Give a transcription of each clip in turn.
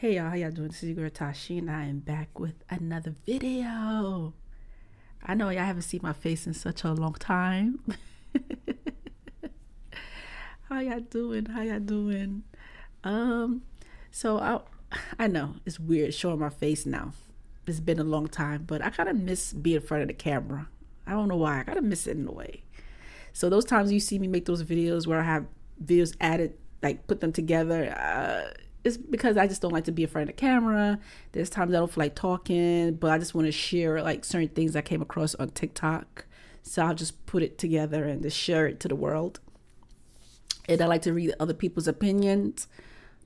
Hey y'all, how y'all doing? This is your girl Tashi, and I am back with another video. I know y'all haven't seen my face in such a long time. How y'all doing? How y'all doing? Um, so I know it's weird showing my face now. It's been a long time, but I kind of miss being in front of the camera. I don't know why. I kind of miss it in a way. So those times you see me make those videos where I have videos added, like put them together, it's because I just don't like to be in front of the camera. There's times I don't feel like talking, but I just want to share like certain things I came across on TikTok. So I'll just put it together and just share it to the world. And I like to read other people's opinions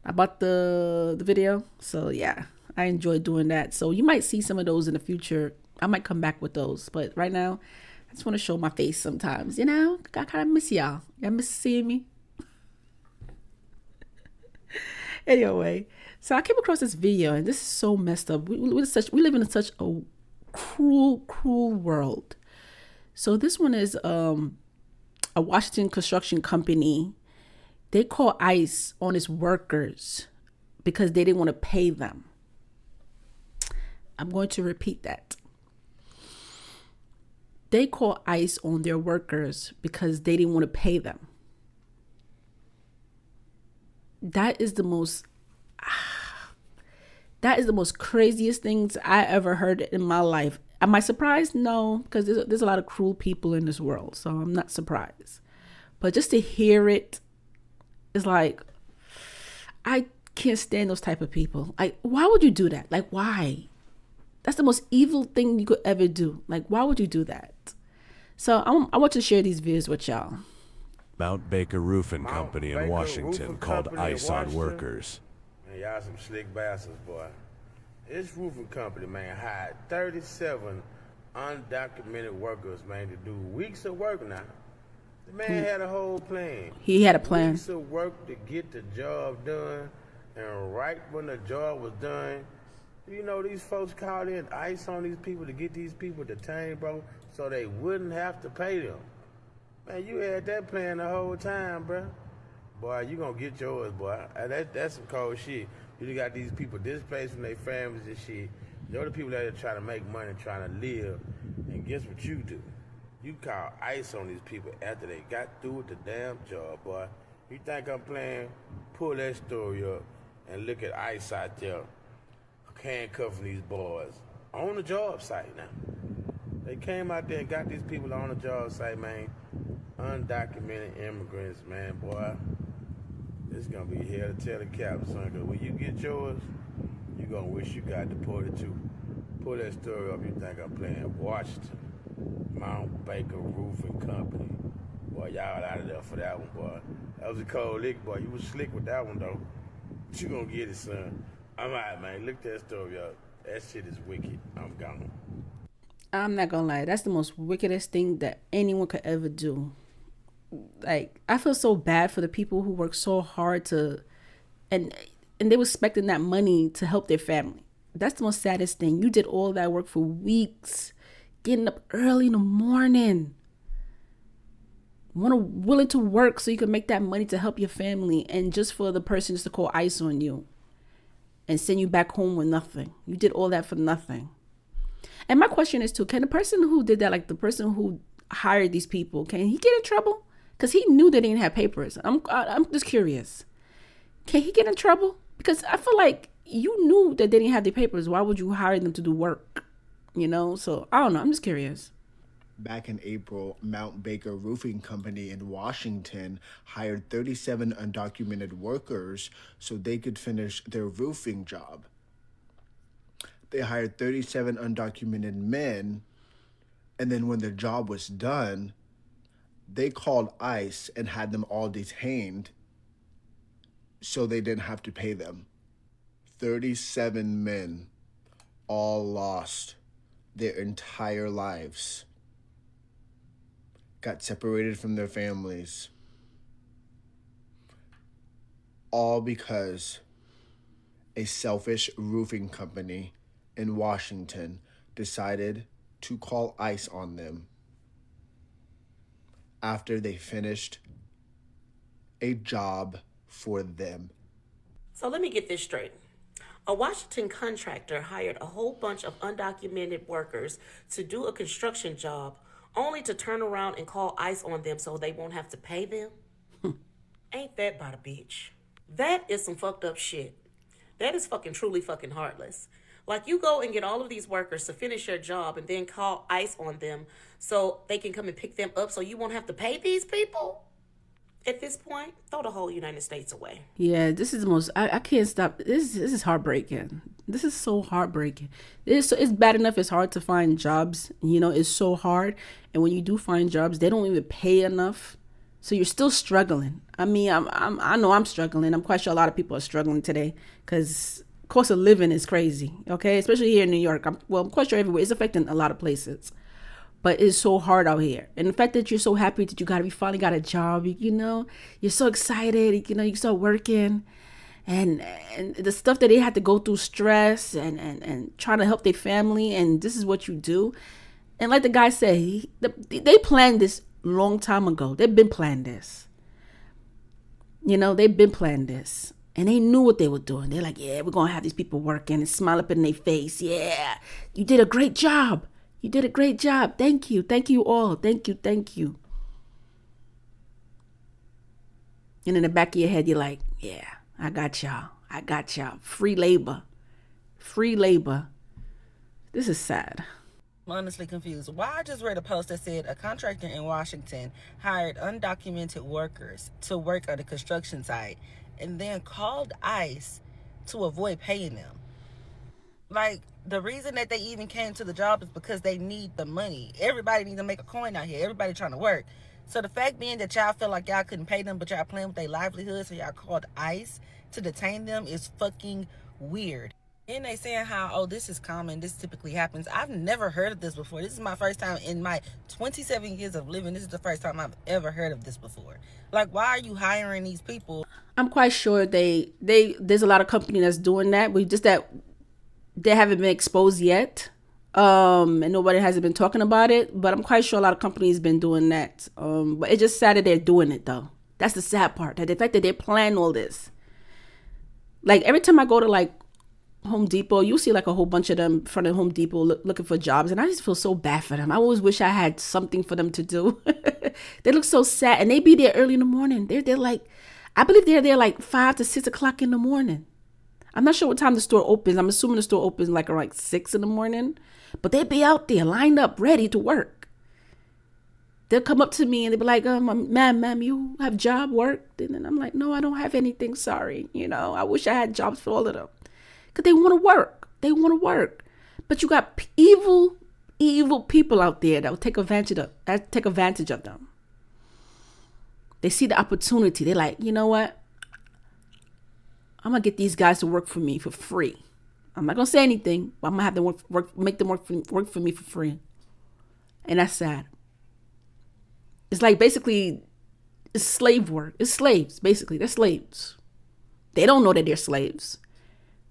about the video. So yeah, I enjoy doing that. So you might see some of those in the future. I might come back with those, but right now I just want to show my face sometimes. I kind of miss y'all. Y'all miss seeing me. Anyway, so I came across this video, and this is so messed up. We live in such a cruel world. So this one is a Washington construction company. They call ICE on its workers because they didn't want to pay them. I'm going to repeat that. They call ICE on their workers because they didn't want to pay them. That is the most craziest things I ever heard in my life. Am I surprised? No, because there's a lot of cruel people in this world, so I'm not surprised. But just to hear it is like, I can't stand those type of people. Like, why would you do that? Like, why? That's the most evil thing you could ever do. Like, why would you do that? So I want to share these videos with y'all. Mount Baker Roofing Company in Baker Washington Roofing called Company in ICE on Washington. workers. Man, y'all some slick bastards, boy. This roofing company, man, hired 37 undocumented workers, man, to do weeks of work now. The man had a whole plan. He had a plan. Weeks of work to get the job done, and right when the job was done, you know, these folks called in ICE on these people to get these people detained, bro, so they wouldn't have to pay them. Man, you had that plan the whole time, bro. Boy, you gonna get yours, boy. That's some cold shit. You got these people displaced from their families and shit. You're the people that are trying to make money, trying to live. And guess what you do? You call ICE on these people after they got through with the damn job, boy. You think I'm playing? Pull that story up and look at ICE out there handcuffing these boys on the job site now. They came out there and got these people on the job site, man. Undocumented immigrants, man, boy. It's gonna be hell to tell the cap, son. Cause when you get yours, you gonna wish you got deported too. Pull that story up. You think I'm playing Washington, Mount Baker Roofing Company. Boy, y'all out of there for that one, boy. That was a cold lick, boy. You was slick with that one, though. But you gonna get it, son. I'm out, man. Look that story up. That shit is wicked. I'm gone. I'm not gonna lie, that's the most wickedest thing that anyone could ever do. Like, I feel so bad for the people who work so hard to, and and they were expecting that money to help their family. That's the most saddest thing. You did all that work for weeks, getting up early in the morning, willing to work so you can make that money to help your family, and just for the person just to call ICE on you and send you back home with nothing. You did all that for nothing. And my question is too, can the person who did that, like the person who hired these people, can he get in trouble? Because he knew they didn't have papers. I'm just curious. Can he get in trouble? Because I feel like you knew that they didn't have the papers. Why would you hire them to do work? So I don't know. I'm just curious. Back in April, Mount Baker Roofing Company in Washington hired 37 undocumented workers so they could finish their roofing job. They hired 37 undocumented men, and then when the job was done, they called ICE and had them all detained so they didn't have to pay them. 37 men all lost their entire lives, got separated from their families, all because a selfish roofing company in Washington decided to call ICE on them after they finished a job for them. So let me get this straight. A Washington contractor hired a whole bunch of undocumented workers to do a construction job, only to turn around and call ICE on them so they won't have to pay them. Ain't that about a bitch? That is some fucked up shit. That is fucking truly fucking heartless. Like, you go and get all of these workers to finish your job and then call ICE on them so they can come and pick them up so you won't have to pay these people? At this point, throw the whole United States away. Yeah, this is the most. I can't stop. This is heartbreaking. This is so heartbreaking. It's bad enough. It's hard to find jobs. It's so hard. And when you do find jobs, they don't even pay enough. So you're still struggling. I mean, I know I'm struggling. I'm quite sure a lot of people are struggling today because cost of living is crazy. Okay, especially here in New York. I'm quite sure everywhere. It's affecting a lot of places. But it's so hard out here. And the fact that you're so happy that you finally got a job, you're so excited, you start working and the stuff that they had to go through, stress and trying to help their family. And this is what you do. And like the guy said, they planned this long time ago. They've been planning this. They've been planning this. And they knew what they were doing. They're like, yeah, we're going to have these people working and smile up in their face. Yeah, you did a great job. You did a great job. Thank you. Thank you all. Thank you. Thank you. And in the back of your head, you're like, yeah, I got y'all. I got y'all. Free labor. Free labor. This is sad. I'm honestly confused. Why I just read a post that said a contractor in Washington hired undocumented workers to work at a construction site and then called ICE to avoid paying them. Like, the reason that they even came to the job is because they need the money. Everybody needs to make a coin out here. Everybody trying to work. So the fact being that y'all feel like y'all couldn't pay them, but y'all playing with their livelihood, so y'all called ICE to detain them is fucking weird. And they saying how, this is common, this typically happens. I've never heard of this before. This is my first time in my 27 years of living. This is the first time I've ever heard of this before. Like, why are you hiring these people? I'm quite sure there's a lot of company that's doing that. They haven't been exposed yet. And nobody hasn't been talking about it. But I'm quite sure a lot of companies been doing that. But it's just sad that they're doing it, though. That's the sad part. That the fact that they plan all this. Like, every time I go to, like, Home Depot, you see, like, a whole bunch of them in front of Home Depot looking for jobs. And I just feel so bad for them. I always wish I had something for them to do. They look so sad. And they be there early in the morning. They're like, I believe they're there, like, 5 to 6 o'clock in the morning. I'm not sure what time the store opens. I'm assuming the store opens like around 6 in the morning. But they'd be out there lined up, ready to work. They'll come up to me and they'll be like, ma'am, you have job work? And then I'm like, no, I don't have anything. Sorry. I wish I had jobs for all of them. Because they want to work. They want to work. But you got evil people out there that will take advantage of them. They see the opportunity. They're like, you know what? I'm going to get these guys to work for me for free. I'm not going to say anything, but I'm going to have them make them work for me for free. And that's sad. It's like basically it's slave work. It's slaves, basically. They're slaves. They don't know that they're slaves,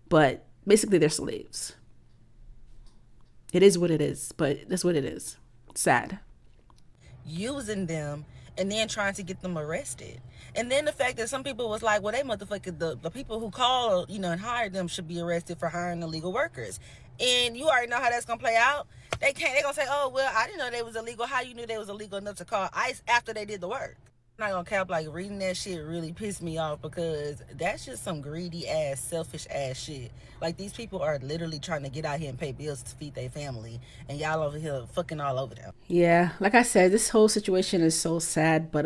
but basically they're slaves. It is what it is, but that's what it is. It's sad. Using them and then trying to get them arrested. And then the fact that some people was like, well, they motherfucker, the people who call, and hired them should be arrested for hiring illegal workers. And you already know how that's going to play out. They going to say, oh, well, I didn't know they was illegal. How you knew they was illegal enough to call ICE after they did the work? I'm not going to cap, like, reading that shit really pissed me off because that's just some greedy ass, selfish ass shit. Like, these people are literally trying to get out here and pay bills to feed their family, and y'all over here fucking all over them. Yeah, like I said, this whole situation is so sad, but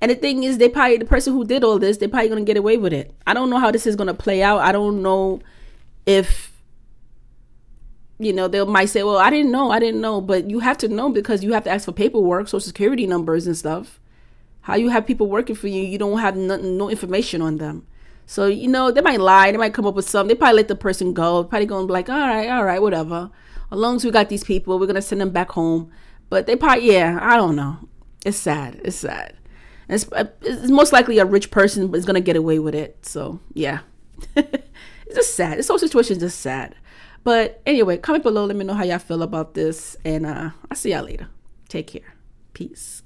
and the thing is, the person who did all this, they're probably gonna get away with it. I don't know how this is gonna play out. I don't know if they might say, well, I didn't know, but you have to know because you have to ask for paperwork, social security numbers and stuff. How you have people working for you, you don't have no information on them. So, they might lie, they might come up with something. They probably let the person go. Probably gonna be like, all right, whatever. As long as we got these people, we're gonna send them back home. But they probably, I don't know. It's sad. It's most likely a rich person is gonna get away with it. So yeah, it's just sad. This whole situation is just sad. But anyway, comment below. Let me know how y'all feel about this, and I'll see y'all later. Take care. Peace.